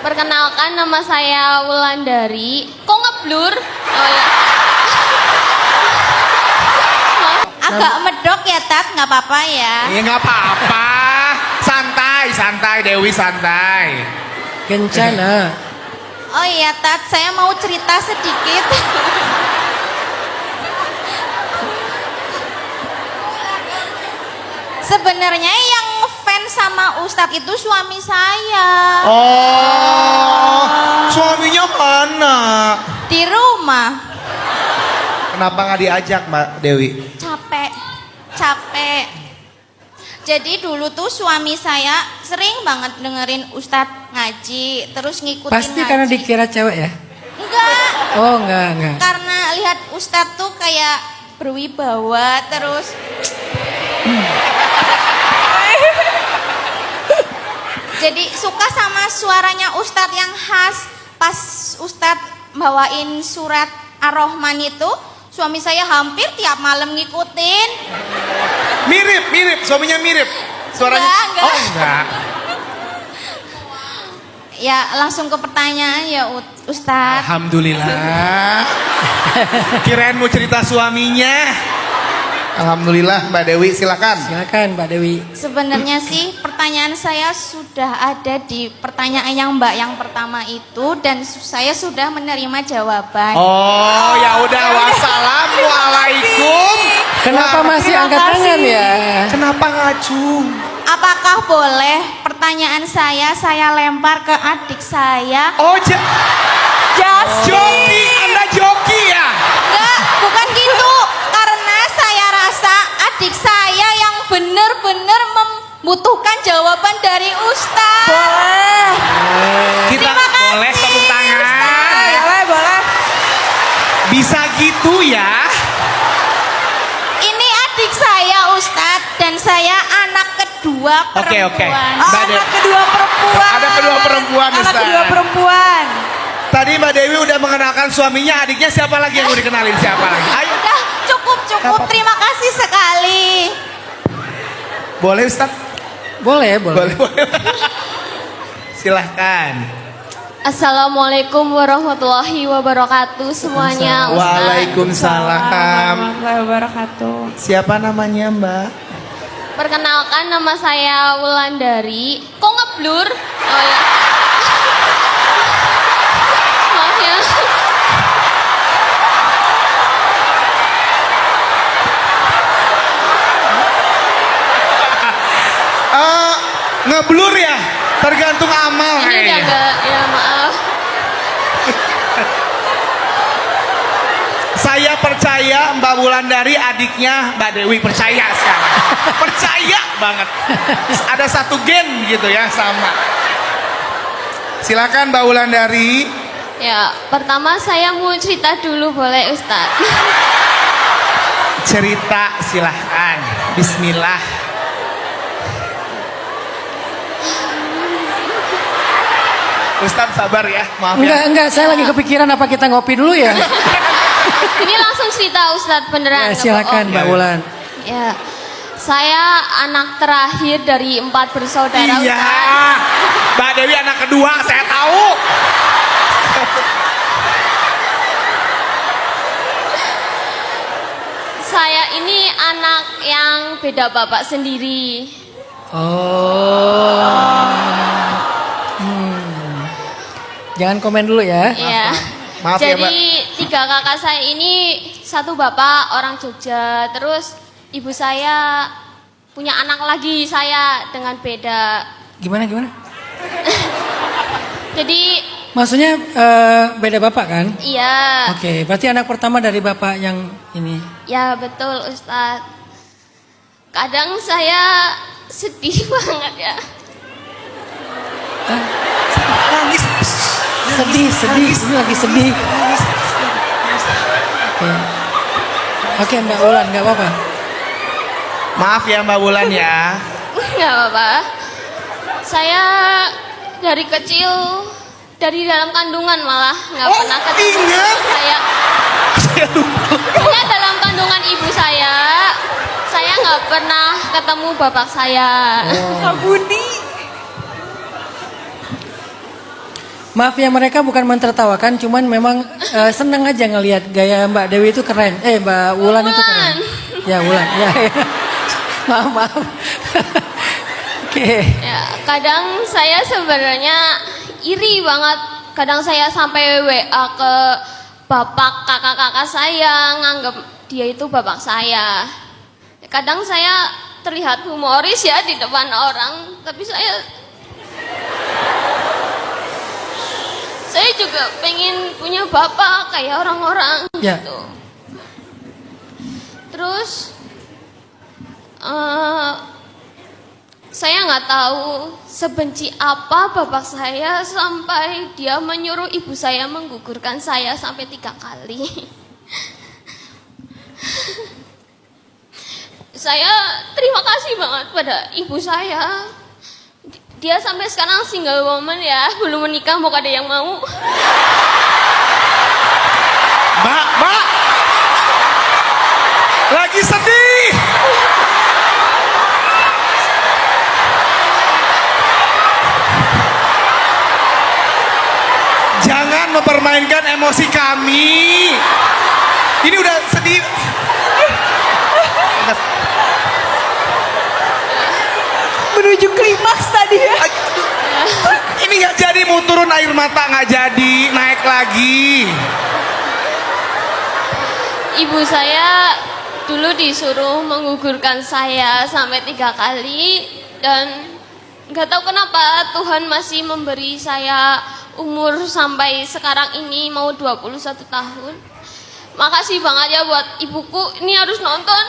Perkenalkan, nama saya Wulandari. Kok ngeblur? Oh ya. Agak medok ya Tat, nggak apa-apa ya. Iya nggak apa-apa. Santai, santai Dewi, santai. Kencana. Oh iya Tat, saya mau cerita sedikit. Sebenarnya yang fans sama Ustadz itu suami saya. Oh, suaminya mana? Di rumah. Kenapa nggak diajak Mbak Dewi? Capek. Jadi dulu tuh suami saya sering banget dengerin Ustadz ngaji, terus ngikutin Pasti ngaji. karena dikira cewek ya? Enggak. Oh enggak. Karena lihat Ustadz tuh kayak berwibawa terus. Jadi suka sama suaranya Ustadz yang khas. Pas Ustadz bawain surat Ar-Rahman itu, suami saya hampir tiap malam ngikutin. Mirip, suaminya mirip. Suaranya. Enggak. Oh enggak. Ya langsung ke pertanyaan ya Ustadz. Alhamdulillah. Kirain mau cerita suaminya. Alhamdulillah Mbak Dewi, silakan. Silakan Mbak Dewi. Sebenarnya sih pertanyaan saya sudah ada di pertanyaan yang pertama itu dan saya sudah menerima jawaban. Oh ya udah, wassalamualaikum. Kenapa masih angkat tangan ya? Kenapa ngacung? Apakah boleh pertanyaan saya lempar ke adik saya? Oh joki, Anda joki ya? Enggak, bukan gitu. Karena saya rasa adik saya yang benar-benar membutuhkan jawaban dari Ustadz. Boleh. Kita Terima kasih, boleh tepuk tangan. Boleh. Bisa gitu ya? Ini adik saya Ustadz dan saya anak kedua perempuan. Oke. Anak kedua perempuan. Ada kedua perempuan, Anak Ustadz. kedua perempuan. Tadi Mbak Dewi udah mengenalkan suaminya, adiknya siapa lagi yang mau dikenalin? Siapa lagi? Ayo. Udah cukup. Terima kasih sekali. Boleh Ustaz? Boleh. Boleh. Silahkan. Assalamualaikum warahmatullahi wabarakatuh semuanya. Ustaz. Waalaikumsalam. Warahmatullahi wabarakatuh. Siapa namanya Mbak? Perkenalkan, nama saya Wulandari. Kok ngeblur? Oh ya. Maaf ya. Ngeblur ya? Tergantung amal Ini udah kayaknya. enggak, ya maaf. Saya percaya Mbak Wulandari adiknya Mbak Dewi, percaya sekarang. Percaya banget. Ada satu gen gitu ya sama. Silakan Mbak Wulandari. Ya, pertama saya mau cerita dulu boleh Ustadz? Cerita silahkan. Bismillah. Ustadz sabar ya, maaf ya. Enggak, saya lagi kepikiran apa kita ngopi dulu ya? Ini langsung cerita Ustadz beneran. Ya, silakan nggak Mbak bohong. Wulan. Ya, saya anak terakhir dari 4 bersaudara Iya, Ustadz. Mbak Dewi anak kedua, saya tahu. Saya ini anak yang beda bapak sendiri. Oh. Jangan komen dulu ya. Iya. Maaf ya, Jadi 3 kakak saya ini, 1 bapak orang Jogja, terus ibu saya punya anak lagi saya dengan beda. Gimana? Jadi Maksudnya beda bapak kan? iya. Oke, berarti anak pertama dari bapak yang ini. Ya betul Ustadz. Kadang saya sedih banget ya. Nangis. Sedih. Ini lagi sedih. Oke, Mbak Wulan, nggak apa-apa. Maaf ya Mbak Wulan ya. Nggak apa-apa. Saya dari kecil, dari dalam kandungan malah nggak pernah ketemu ingat. saya. Saya dalam kandungan ibu saya nggak pernah ketemu bapak saya. Kak Budi. Maaf ya, mereka bukan mentertawakan, cuman memang seneng aja ngelihat gaya Mbak Dewi itu keren. Mbak Wulan itu keren. Ya Wulan, ya. Maaf. Oke. Ya, kadang saya sebenarnya iri banget. Kadang saya sampai WA ke bapak kakak-kakak saya, nganggap dia itu bapak saya. Kadang saya terlihat humoris ya di depan orang, tapi saya juga pengen punya bapak kayak orang-orang Ya. gitu. Terus saya nggak tahu sebenci apa bapak saya sampai dia menyuruh ibu saya menggugurkan saya sampai 3 kali. Saya terima kasih banget pada ibu saya. Dia sampai sekarang single woman ya, belum menikah, mau ada yang mau. Mbak, lagi sedih. Jangan mempermainkan emosi kami. Ini udah sedih. Menuju klimaks tadi ya. Ini nggak jadi, mau turun air mata nggak jadi, naik lagi. Ibu saya dulu disuruh menggugurkan saya sampai 3 kali dan nggak tahu kenapa Tuhan masih memberi saya umur sampai sekarang ini mau 21 tahun. Makasih banget ya buat ibuku, ini harus nonton.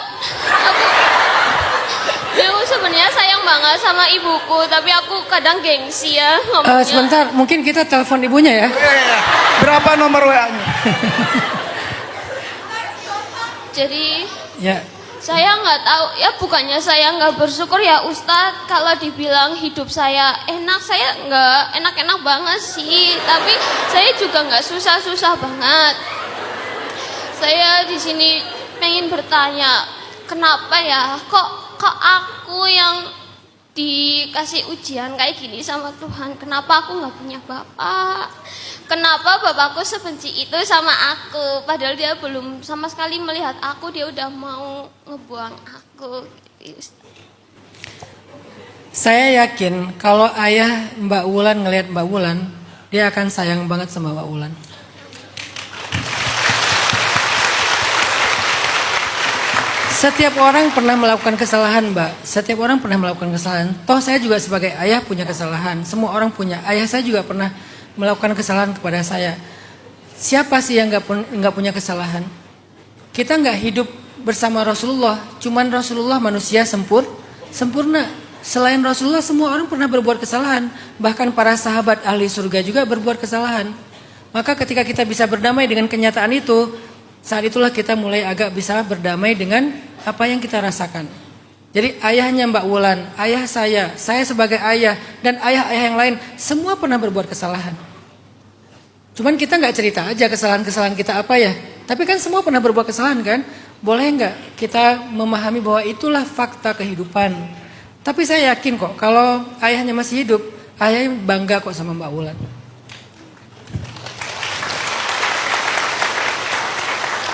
Aku sebenarnya sayang banget sama ibuku, tapi aku kadang gengsi ya ngomongnya. Sebentar, mungkin kita telepon ibunya ya. Berapa nomor WA-nya? Jadi Ya. saya nggak tahu ya, bukannya saya nggak bersyukur ya Ustadz kalau dibilang hidup saya enak, saya nggak enak-enak banget sih, tapi saya juga nggak susah-susah banget. Saya di sini pengen bertanya, kenapa ya kok aku yang dikasih ujian kayak gini sama Tuhan? Kenapa aku nggak punya bapak? Kenapa bapakku sebenci itu sama aku? Padahal dia belum sama sekali melihat aku, dia udah mau ngebuang aku. Saya yakin kalau ayah Mbak Wulan ngelihat Mbak Wulan, dia akan sayang banget sama Mbak Wulan. Setiap orang pernah melakukan kesalahan, Mbak. Setiap orang pernah melakukan kesalahan. Toh saya juga sebagai ayah punya kesalahan. Semua orang punya. Ayah saya juga pernah melakukan kesalahan kepada saya. Siapa sih yang nggak punya kesalahan? Kita nggak hidup bersama Rasulullah. Cuman Rasulullah manusia sempurna. Selain Rasulullah, semua orang pernah berbuat kesalahan. Bahkan para sahabat ahli surga juga berbuat kesalahan. Maka ketika kita bisa berdamai dengan kenyataan itu, saat itulah kita mulai agak bisa berdamai dengan apa yang kita rasakan. Jadi ayahnya Mbak Wulan, ayah saya sebagai ayah, dan ayah-ayah yang lain, semua pernah berbuat kesalahan. Cuman kita nggak cerita aja kesalahan-kesalahan kita apa ya. Tapi kan semua pernah berbuat kesalahan kan? Boleh nggak kita memahami bahwa itulah fakta kehidupan. Tapi saya yakin kok kalau ayahnya masih hidup, ayahnya bangga kok sama Mbak Wulan.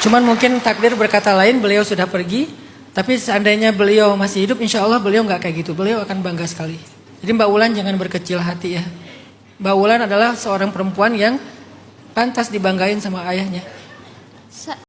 Cuman mungkin takdir berkata lain, beliau sudah pergi. Tapi seandainya beliau masih hidup, insya Allah beliau nggak kayak gitu. Beliau akan bangga sekali. Jadi Mbak Wulan jangan berkecil hati ya. Mbak Wulan adalah seorang perempuan yang pantas dibanggain sama ayahnya.